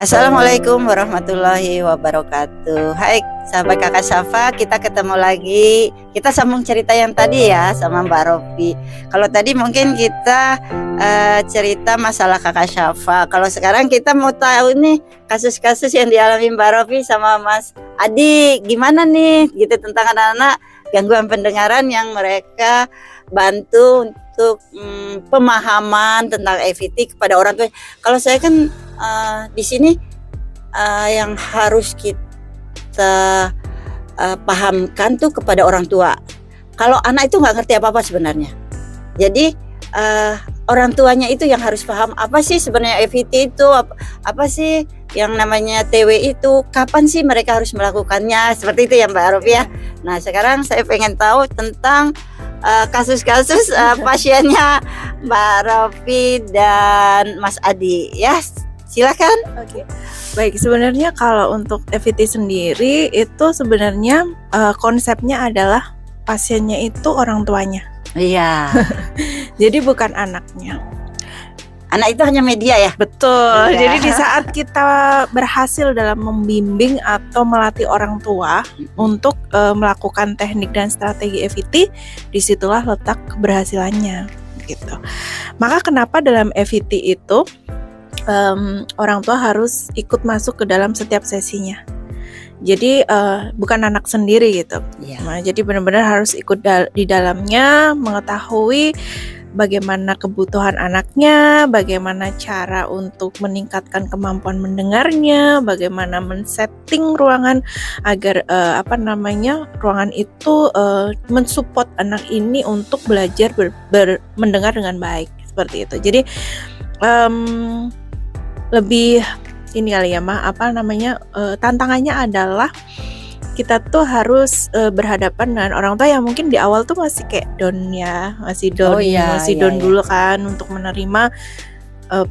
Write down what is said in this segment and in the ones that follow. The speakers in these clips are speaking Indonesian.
Assalamualaikum warahmatullahi wabarakatuh. Hai sahabat kakak Safa, kita ketemu lagi. Kita sambung cerita yang tadi ya sama Mbak Rofi. Kalau tadi mungkin kita cerita masalah kakak Safa. Kalau sekarang kita mau tahu nih kasus-kasus yang dialami Mbak Rofi sama Mas Adi. Gimana nih gitu tentang anak-anak gangguan pendengaran yang mereka bantu untuk pemahaman tentang EVT kepada orang tua. Kalau saya kan di sini yang harus kita pahamkan tuh kepada orang tua. Kalau anak itu nggak ngerti apa-apa sebenarnya. Jadi orang tuanya itu yang harus paham apa sih sebenarnya EVT itu, apa sih yang namanya TW itu, kapan sih mereka harus melakukannya, seperti itu ya Mbak Rofi ya. Nah sekarang saya pengen tahu tentang kasus-kasus pasiennya Mbak Rofi dan Mas Adi ya. Silakan. Oke. Baik, sebenarnya kalau untuk EVT sendiri itu sebenarnya konsepnya adalah pasiennya itu orang tuanya. Iya. Jadi bukan anaknya. Anak itu hanya media ya? Betul. Iya. Jadi di saat kita berhasil dalam membimbing atau melatih orang tua untuk melakukan teknik dan strategi EVT, disitulah letak keberhasilannya gitu. Maka kenapa dalam EVT itu orang tua harus ikut masuk ke dalam setiap sesinya. Jadi bukan anak sendiri gitu. Yeah. Nah, jadi benar-benar harus ikut di dalamnya, mengetahui bagaimana kebutuhan anaknya, bagaimana cara untuk meningkatkan kemampuan mendengarnya, bagaimana men-setting ruangan agar ruangan itu mensupport anak ini untuk belajar mendengar dengan baik seperti itu. Jadi lebih ini kali ya tantangannya adalah kita tuh harus berhadapan dengan orang tua yang mungkin di awal tuh masih kayak down ya, masih down dulu kan untuk menerima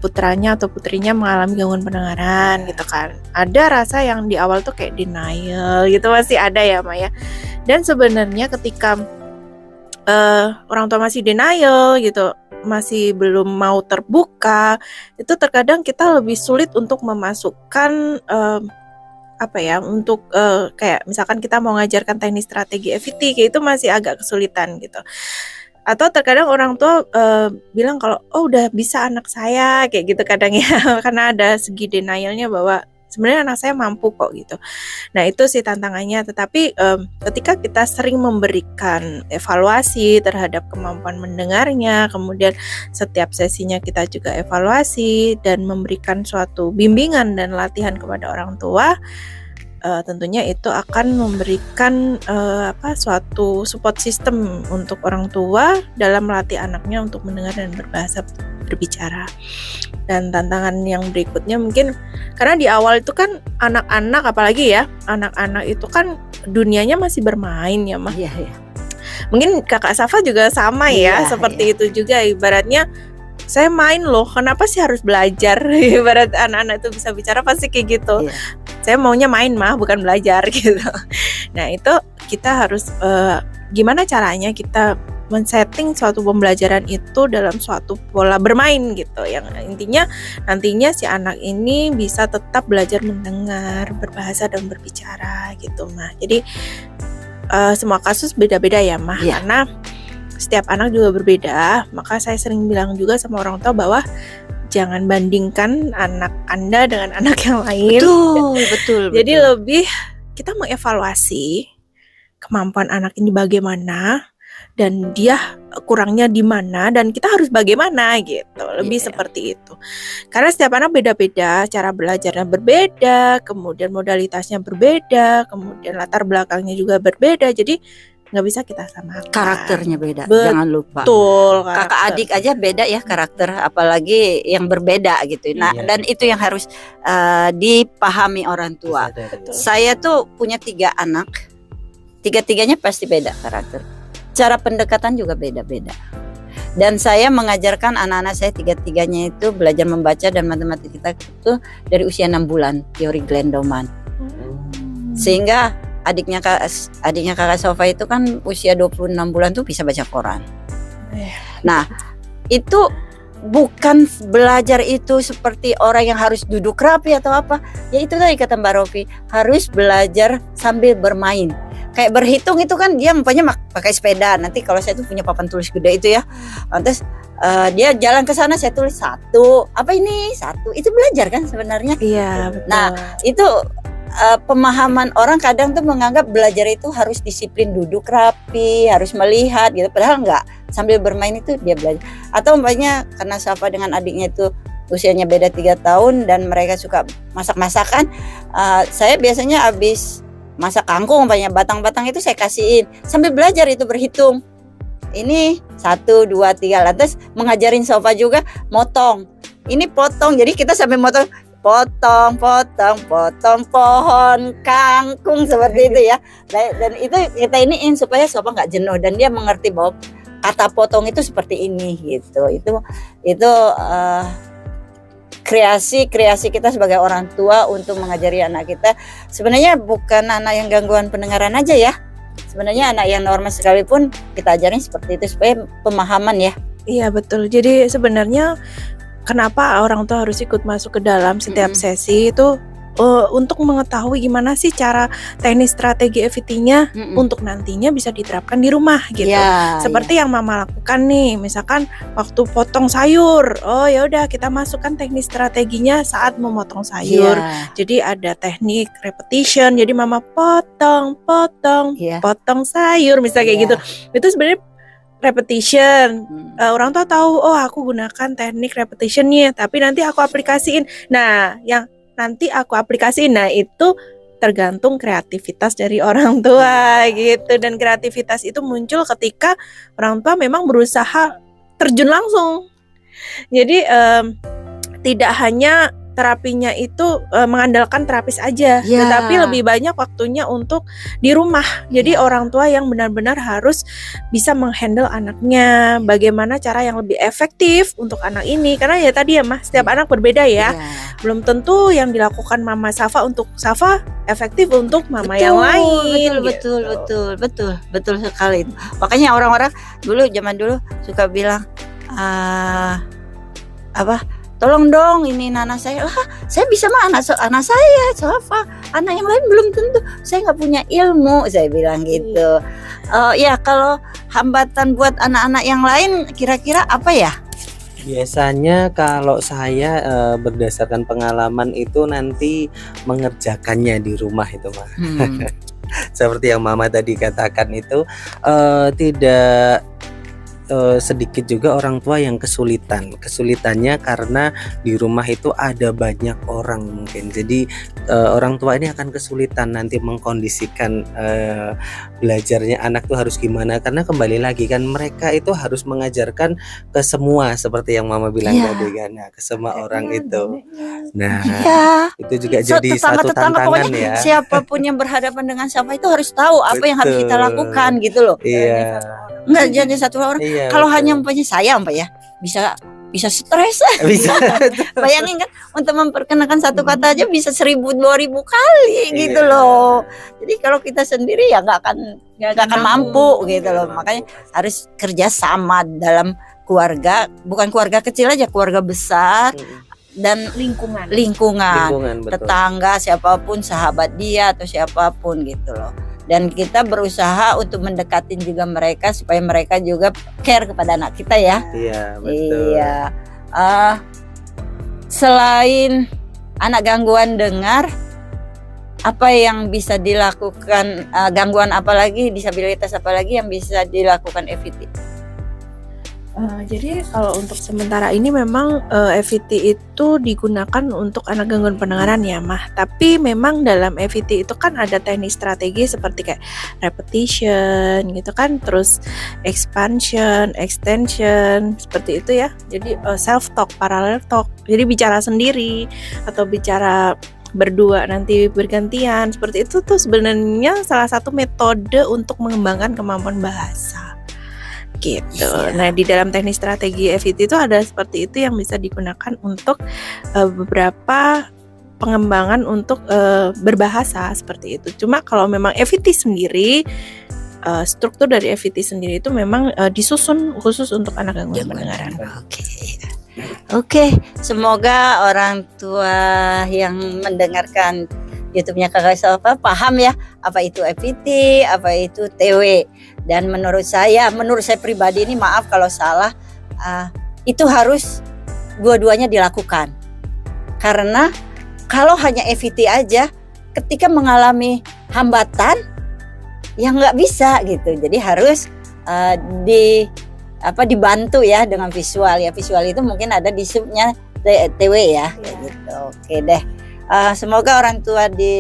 putranya atau putrinya mengalami gangguan pendengaran gitu kan. Ada rasa yang di awal tuh kayak denial gitu, masih ada ya Maya. Dan sebenarnya ketika orang tua masih denial gitu, masih belum mau terbuka, itu terkadang kita lebih sulit untuk memasukkan kayak misalkan kita mau ngajarkan teknik strategi EVT kayak itu masih agak kesulitan gitu. Atau terkadang orang tua bilang kalau udah bisa anak saya kayak gitu kadang ya, karena ada segi denialnya bahwa sebenarnya anak saya mampu kok gitu. Nah itu sih tantangannya. Tetapi ketika kita sering memberikan evaluasi terhadap kemampuan mendengarnya, kemudian setiap sesinya kita juga evaluasi dan memberikan suatu bimbingan dan latihan kepada orang tua, tentunya itu akan memberikan suatu support system untuk orang tua dalam melatih anaknya untuk mendengar dan berbicara. Dan tantangan yang berikutnya mungkin karena di awal itu kan anak-anak, apalagi ya anak-anak itu kan dunianya masih bermain ya Mah. Iya, iya. Mungkin kakak Safa juga sama ya, seperti itu juga. Ibaratnya saya main loh, kenapa sih harus belajar? Ibarat anak-anak itu bisa bicara pasti kayak gitu. Iya. Saya maunya main mah, bukan belajar gitu. Nah itu kita harus gimana caranya kita men-setting suatu pembelajaran itu dalam suatu pola bermain gitu, yang intinya nantinya si anak ini bisa tetap belajar mendengar, berbahasa dan berbicara gitu Mah. Jadi semua kasus beda-beda ya Mah, karena setiap anak juga berbeda. Maka saya sering bilang juga sama orang tua bahwa jangan bandingkan anak Anda dengan anak yang lain. Betul. Jadi lebih kita mengevaluasi kemampuan anak ini bagaimana dan dia kurangnya di mana dan kita harus bagaimana gitu. Lebih seperti itu. Karena setiap anak beda-beda, cara belajarnya berbeda, kemudian modalitasnya berbeda, kemudian latar belakangnya juga berbeda. Jadi nggak bisa kita samakan. Karakternya beda, jangan lupa. Betul. Kakak adik aja beda ya karakter, apalagi yang berbeda gitu. Nah, dan itu yang harus dipahami orang tua. Betul. Saya tuh punya 3 anak, 3-tiganya pasti beda karakter. Cara pendekatan juga beda-beda. Dan saya mengajarkan anak-anak saya 3-tiganya itu belajar membaca dan matematika itu dari usia 6 bulan, teori Glendoman. Sehingga adiknya kakak Safa itu kan usia 26 bulan tuh bisa baca Quran. Nah itu bukan belajar itu seperti orang yang harus duduk rapi atau apa. Ya itu tadi kata Mbak Rofi, harus belajar sambil bermain. Kayak berhitung itu kan dia umpamanya pakai sepeda. Nanti kalau saya tuh punya papan tulis gede itu ya. Terus dia jalan ke sana, saya tulis 1. Apa ini? 1. Itu belajar kan sebenarnya. Iya, betul. Nah, itu pemahaman orang kadang tuh menganggap belajar itu harus disiplin duduk rapi, harus melihat gitu. Padahal enggak, sambil bermain itu dia belajar. Atau umpamanya karena Safa dengan adiknya itu usianya beda 3 tahun dan mereka suka masak-masakan, saya biasanya habis masak kangkung umpamanya batang-batang itu saya kasihin sambil belajar itu berhitung. Ini 1, 2, 3, lantas mengajarin Safa juga motong. Ini potong, jadi kita sambil motong potong pohon kangkung seperti itu ya. Dan itu kita iniin supaya Sofa nggak jenuh dan dia mengerti bahwa kata potong itu seperti ini gitu. Itu kreasi kita sebagai orang tua untuk mengajari anak kita. Sebenarnya bukan anak yang gangguan pendengaran aja ya. Sebenarnya anak yang normal sekalipun kita ajarin seperti itu supaya pemahaman ya. Iya betul. Jadi sebenarnya kenapa orang tua harus ikut masuk ke dalam setiap sesi itu untuk mengetahui gimana sih cara teknik strategi EVT-nya untuk nantinya bisa diterapkan di rumah gitu. Seperti yang Mama lakukan nih, misalkan waktu potong sayur, oh ya udah kita masukkan teknik strateginya saat memotong sayur. Jadi ada teknik repetition, jadi Mama potong sayur misalnya kayak gitu. Itu sebenarnya repetition. Orang tua tahu, oh aku gunakan teknik repetitionnya, tapi nanti aku aplikasiin. Nah, yang nanti aku aplikasiin, nah itu tergantung kreativitas dari orang tua gitu. Dan kreativitas itu muncul ketika orang tua memang berusaha terjun langsung. Jadi tidak hanya terapinya itu mengandalkan terapis aja, tetapi lebih banyak waktunya untuk di rumah. Jadi orang tua yang benar-benar harus bisa menghandle anaknya, bagaimana cara yang lebih efektif untuk anak ini. Karena ya tadi ya Mas, setiap anak berbeda ya. Belum tentu yang dilakukan Mama Safa untuk Safa efektif untuk Mama yang lain. Betul sekali. Makanya orang-orang zaman dulu suka bilang tolong dong ini anak saya. Saya bisa mah anak saya Safa, anak yang lain belum tentu, saya nggak punya ilmu, saya bilang gitu. Ya kalau hambatan buat anak-anak yang lain kira-kira apa ya? Biasanya kalau saya berdasarkan pengalaman itu nanti mengerjakannya di rumah itu Mah. Seperti yang Mama tadi katakan itu tidak sedikit juga orang tua yang kesulitannya karena di rumah itu ada banyak orang mungkin, jadi orang tua ini akan kesulitan nanti mengkondisikan belajarnya anak tuh harus gimana, karena kembali lagi kan mereka itu harus mengajarkan ke semua seperti yang Mama bilang tadi kan, ke semua orang itu. Nah itu juga jadi satu tantangan ya. Siapapun yang berhadapan dengan siapa itu harus tahu apa yang harus kita lakukan gitu loh. Enggak jadi satu orang. Kalau hanya umpamanya saya ya bisa stres. Bayangin kan untuk memperkenalkan satu kata aja bisa 1000-2000 kali gitu loh. Jadi kalau kita sendiri ya nggak akan mampu gitu loh. Makanya harus kerja sama dalam keluarga, bukan keluarga kecil aja, keluarga besar dan lingkungan tetangga, siapapun, sahabat dia atau siapapun gitu loh. Dan kita berusaha untuk mendekatin juga mereka supaya mereka juga care kepada anak kita ya. Iya, betul. Iya. Selain anak gangguan dengar, apa yang bisa dilakukan, gangguan apalagi, disabilitas apalagi yang bisa dilakukan EVT? Jadi kalau untuk sementara ini memang EVT itu digunakan untuk anak gangguan pendengaran ya Mah. Tapi memang dalam EVT itu kan ada teknik strategi seperti kayak repetition gitu kan, terus expansion, extension, seperti itu ya. Jadi self talk, parallel talk. Jadi bicara sendiri atau bicara berdua nanti bergantian, seperti itu tuh sebenarnya salah satu metode untuk mengembangkan kemampuan bahasa. Gitu. Nah di dalam teknik strategi EVT itu ada seperti itu yang bisa digunakan untuk beberapa pengembangan untuk berbahasa seperti itu. Cuma kalau memang EVT sendiri, struktur dari EVT sendiri itu memang disusun khusus untuk anak gangguan pendengaran. Oke, semoga orang tua yang mendengarkan YouTube-nya Kakak Safa paham ya apa itu FPT, apa itu TW. Dan menurut saya pribadi ini, maaf kalau salah, itu harus dua-duanya dilakukan. Karena kalau hanya FPT aja, ketika mengalami hambatan, ya nggak bisa gitu. Jadi harus dibantu ya dengan visual ya. Visual itu mungkin ada di subnya TW ya, kayak gitu. Oke deh. Semoga orang tua di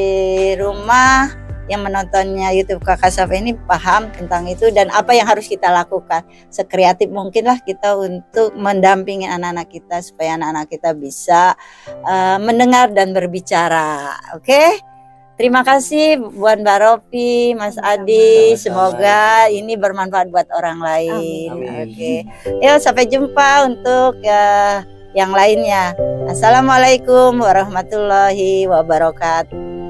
rumah yang menontonnya YouTube Kakak Safa ini paham tentang itu dan apa yang harus kita lakukan. Sekreatif mungkinlah kita untuk mendampingi anak-anak kita supaya anak-anak kita bisa mendengar dan berbicara. Oke? Terima kasih buat Mbak Rofi, Mas Adi. Semoga ini bermanfaat buat orang lain. Amin. Oke. Yuk sampai jumpa untuk yang lainnya. Assalamualaikum warahmatullahi wabarakatuh.